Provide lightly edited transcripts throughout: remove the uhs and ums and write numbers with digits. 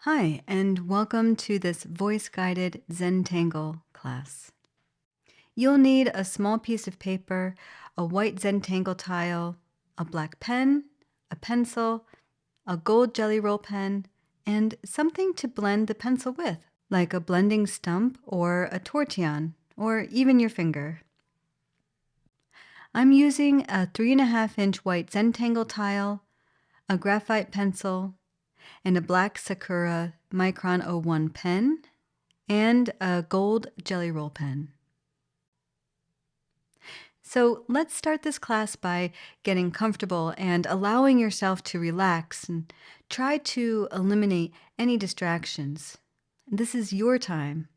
Hi, and welcome to this voice-guided Zentangle class. You'll need a small piece of paper, a white Zentangle tile, a black pen, a pencil, a gold jelly roll pen, and something to blend the pencil with, like a blending stump or a tortillon, or even your finger. I'm using a 3.5-inch white Zentangle tile, a graphite pencil, and a black Sakura Micron 01 pen, and a gold jelly roll pen. So let's start this class by getting comfortable and allowing yourself to relax and try to eliminate any distractions. This is your time.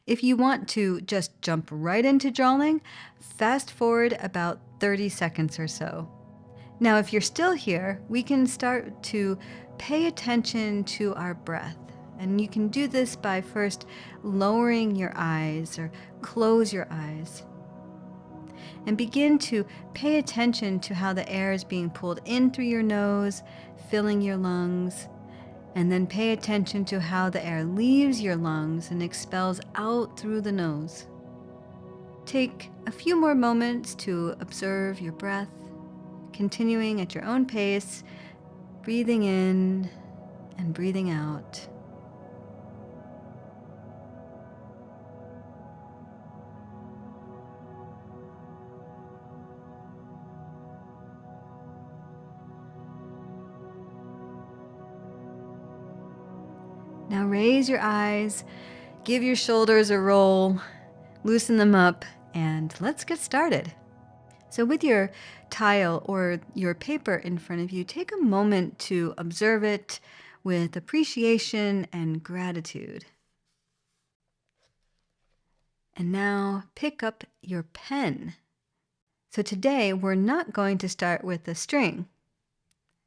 If you want to just jump right into drawing, fast forward about 30 seconds or so. Now, if you're still here, we can start to pay attention to our breath. And you can do this by first lowering your eyes or close your eyes. And begin to pay attention to how the air is being pulled in through your nose, filling your lungs. And then pay attention to how the air leaves your lungs and expels out through the nose. Take a few more moments to observe your breath, continuing at your own pace, breathing in and breathing out. Now raise your eyes, give your shoulders a roll, loosen them up, and let's get started. So with your tile or your paper in front of you, take a moment to observe it with appreciation and gratitude. And now pick up your pen. So today we're not going to start with a string.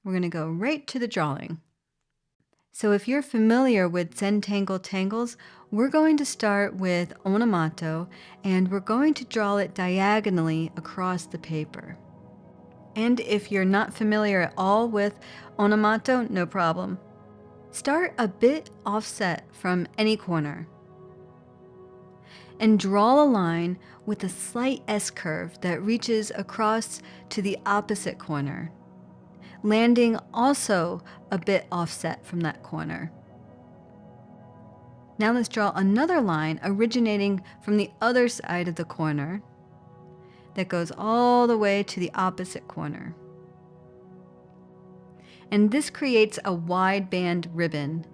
We're going to go right to the drawing. So if you're familiar with Zentangle tangles, we're going to start with onomato, and we're going to draw it diagonally across the paper. And if you're not familiar at all with onomato, no problem. Start a bit offset from any corner and draw a line with a slight S-curve that reaches across to the opposite corner, landing also a bit offset from that corner. Now let's draw another line originating from the other side of the corner that goes all the way to the opposite corner. And this creates a wide band ribbon.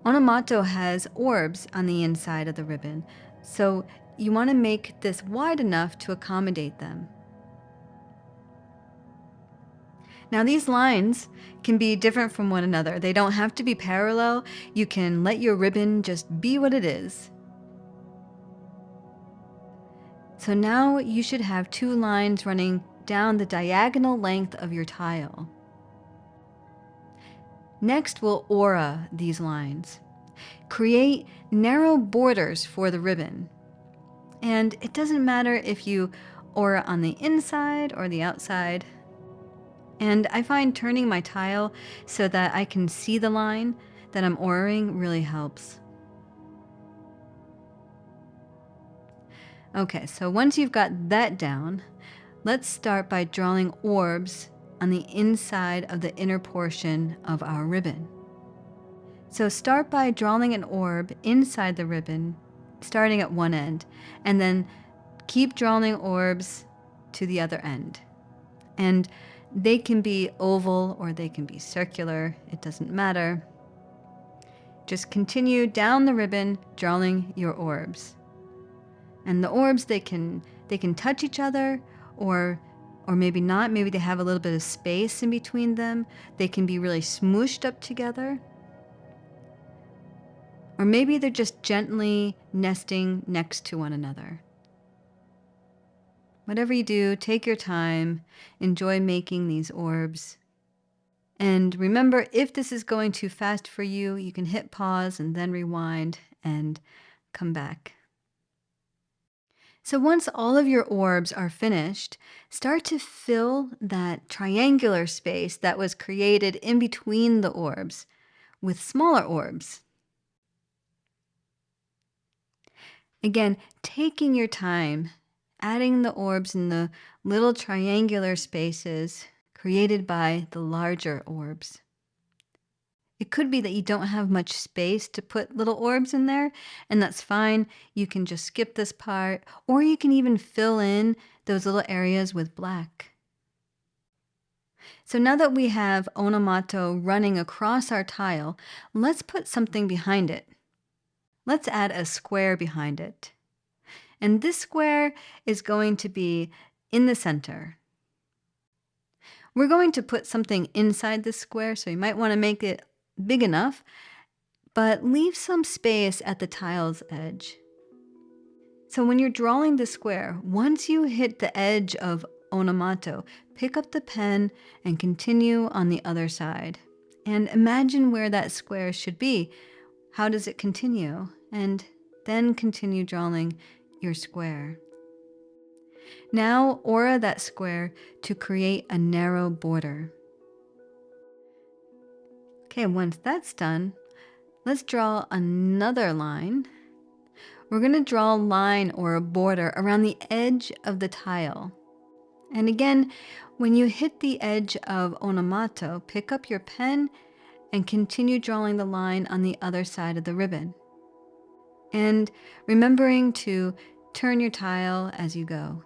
Onomato has orbs on the inside of the ribbon, so you want to make this wide enough to accommodate them. Now these lines can be different from one another. They don't have to be parallel. You can let your ribbon just be what it is. So now you should have two lines running down the diagonal length of your tile. Next, we'll aura these lines. Create narrow borders for the ribbon. And it doesn't matter if you aura on the inside or the outside. And I find turning my tile so that I can see the line that I'm auraing really helps. Okay, so once you've got that down, let's start by drawing orbs on the inside of the inner portion of our ribbon. So start by drawing an orb inside the ribbon, starting at one end, and then keep drawing orbs to the other end. And they can be oval or they can be circular, it doesn't matter. Just continue down the ribbon drawing your orbs. And the orbs, they can touch each other or maybe not. Maybe they have a little bit of space in between them. They can be really smooshed up together. Or maybe they're just gently nesting next to one another. Whatever you do, take your time, enjoy making these orbs. And remember, if this is going too fast for you, you can hit pause and then rewind and come back. So once all of your orbs are finished, start to fill that triangular space that was created in between the orbs with smaller orbs. Again, taking your time, adding the orbs in the little triangular spaces created by the larger orbs. It could be that you don't have much space to put little orbs in there, and that's fine. You can just skip this part, or you can even fill in those little areas with black. So now that we have onomato running across our tile, let's put something behind it. Let's add a square behind it. And this square is going to be in the center. We're going to put something inside this square, so you might want to make it big enough, but leave some space at the tile's edge. So when you're drawing the square, once you hit the edge of onomato, pick up the pen and continue on the other side. And imagine where that square should be. How does it continue? And then continue drawing your square. Now aura that square to create a narrow border. Okay, once that's done, let's draw another line. We're going to draw a line or a border around the edge of the tile. And again, when you hit the edge of onomato, pick up your pen and continue drawing the line on the other side of the ribbon. And remembering to turn your tile as you go.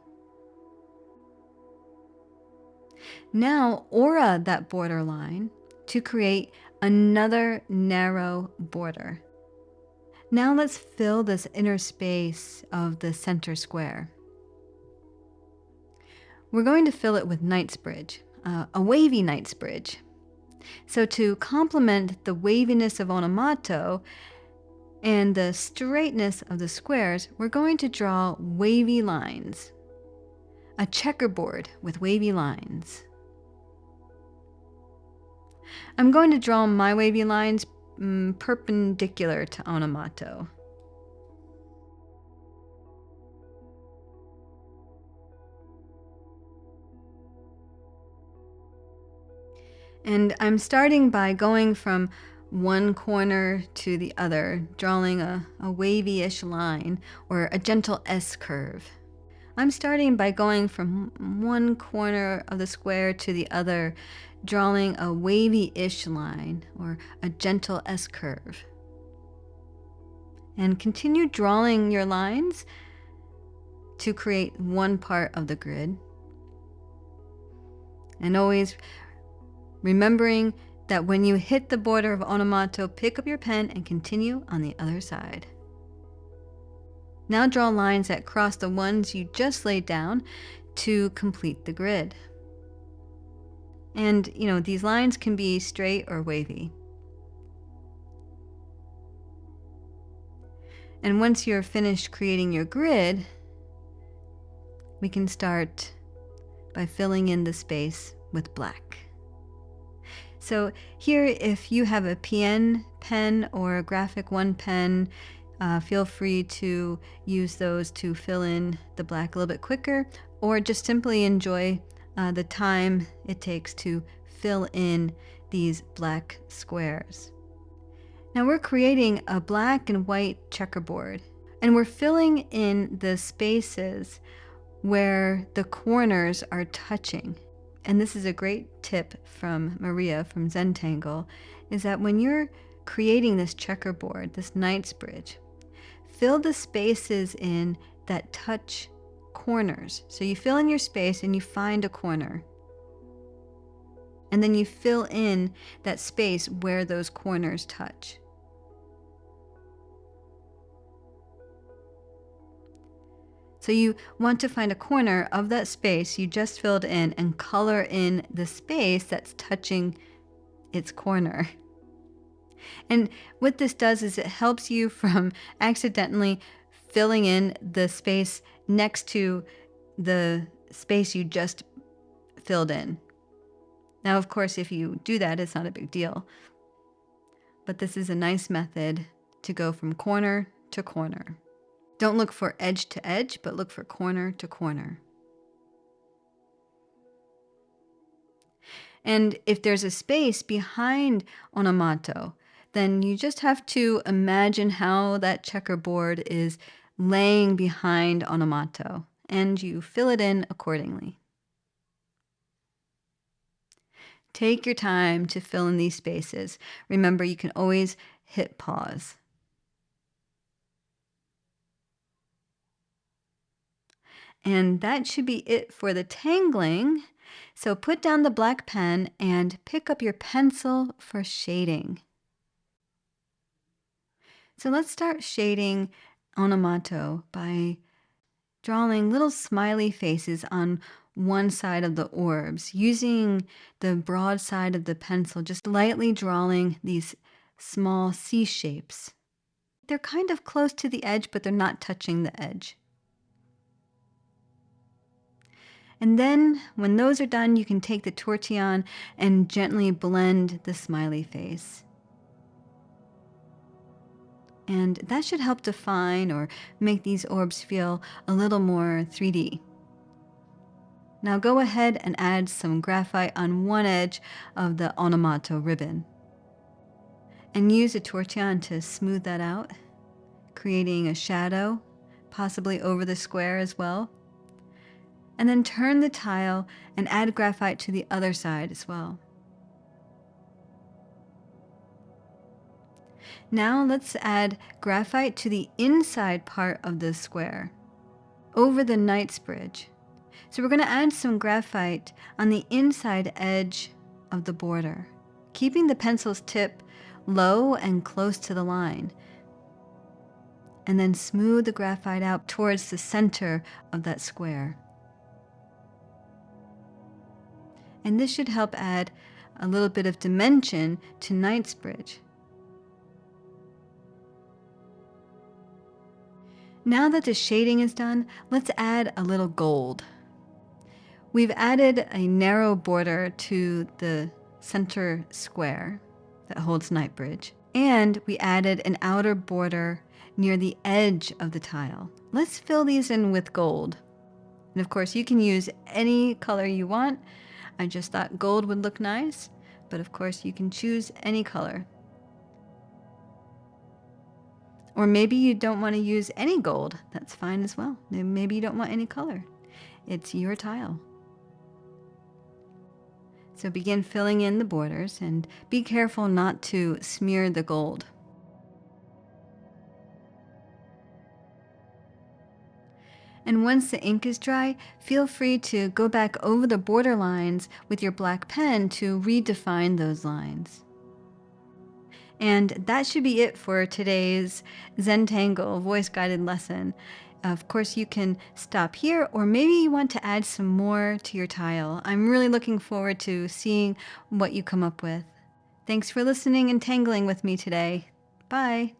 Now aura that border line to create another narrow border. Now let's fill this inner space of the center square. We're going to fill it with Knightsbridge, a wavy Knightsbridge. So to complement the waviness of onomato and the straightness of the squares, we're going to draw wavy lines. A checkerboard with wavy lines. I'm going to draw my wavy lines perpendicular to onomato. And I'm starting by going from one corner to the other, drawing a wavy-ish line or a gentle S-curve. I'm starting by going from one corner of the square to the other, drawing a wavy-ish line or a gentle S-curve. And continue drawing your lines to create one part of the grid. And always remembering that when you hit the border of onomato, pick up your pen and continue on the other side. Now draw lines that cross the ones you just laid down to complete the grid. And, these lines can be straight or wavy. And once you're finished creating your grid, we can start by filling in the space with black. So here, if you have a PN pen or a Graphic One pen, feel free to use those to fill in the black a little bit quicker, or just simply enjoy the time it takes to fill in these black squares. Now we're creating a black and white checkerboard, and we're filling in the spaces where the corners are touching. And this is a great tip from Maria from Zentangle, is that when you're creating this checkerboard, this Knightsbridge, fill the spaces in that touch corners. So you fill in your space and you find a corner. And then you fill in that space where those corners touch. So you want to find a corner of that space you just filled in and color in the space that's touching its corner. And what this does is it helps you from accidentally filling in the space next to the space you just filled in. Now, of course, if you do that, it's not a big deal. But this is a nice method to go from corner to corner. Don't look for edge to edge, but look for corner to corner. And if there's a space behind onomato, then you just have to imagine how that checkerboard is laying behind onomato, and you fill it in accordingly. Take your time to fill in these spaces. Remember, you can always hit pause. And that should be it for the tangling. So put down the black pen and pick up your pencil for shading. So let's start shading onomato by drawing little smiley faces on one side of the orbs, using the broad side of the pencil, just lightly drawing these small C shapes. They're kind of close to the edge, but they're not touching the edge. And then when those are done, you can take the tortillon and gently blend the smiley face. And that should help define or make these orbs feel a little more 3D. Now go ahead and add some graphite on one edge of the onomato ribbon. And use a tortillon to smooth that out, creating a shadow, possibly over the square as well. And then turn the tile and add graphite to the other side as well. Now let's add graphite to the inside part of the square, over the knight's bridge. So we're going to add some graphite on the inside edge of the border, keeping the pencil's tip low and close to the line. And then smooth the graphite out towards the center of that square. And this should help add a little bit of dimension to Knightsbridge. Now that the shading is done, let's add a little gold. We've added a narrow border to the center square that holds Knightsbridge, and we added an outer border near the edge of the tile. Let's fill these in with gold. And of course, you can use any color you want. I just thought gold would look nice, but of course you can choose any color. Or maybe you don't want to use any gold. That's fine as well. Maybe you don't want any color. It's your tile. So begin filling in the borders and be careful not to smear the gold. And once the ink is dry, feel free to go back over the border lines with your black pen to redefine those lines. And that should be it for today's Zentangle voice-guided lesson. Of course, you can stop here, or maybe you want to add some more to your tile. I'm really looking forward to seeing what you come up with. Thanks for listening and tangling with me today. Bye.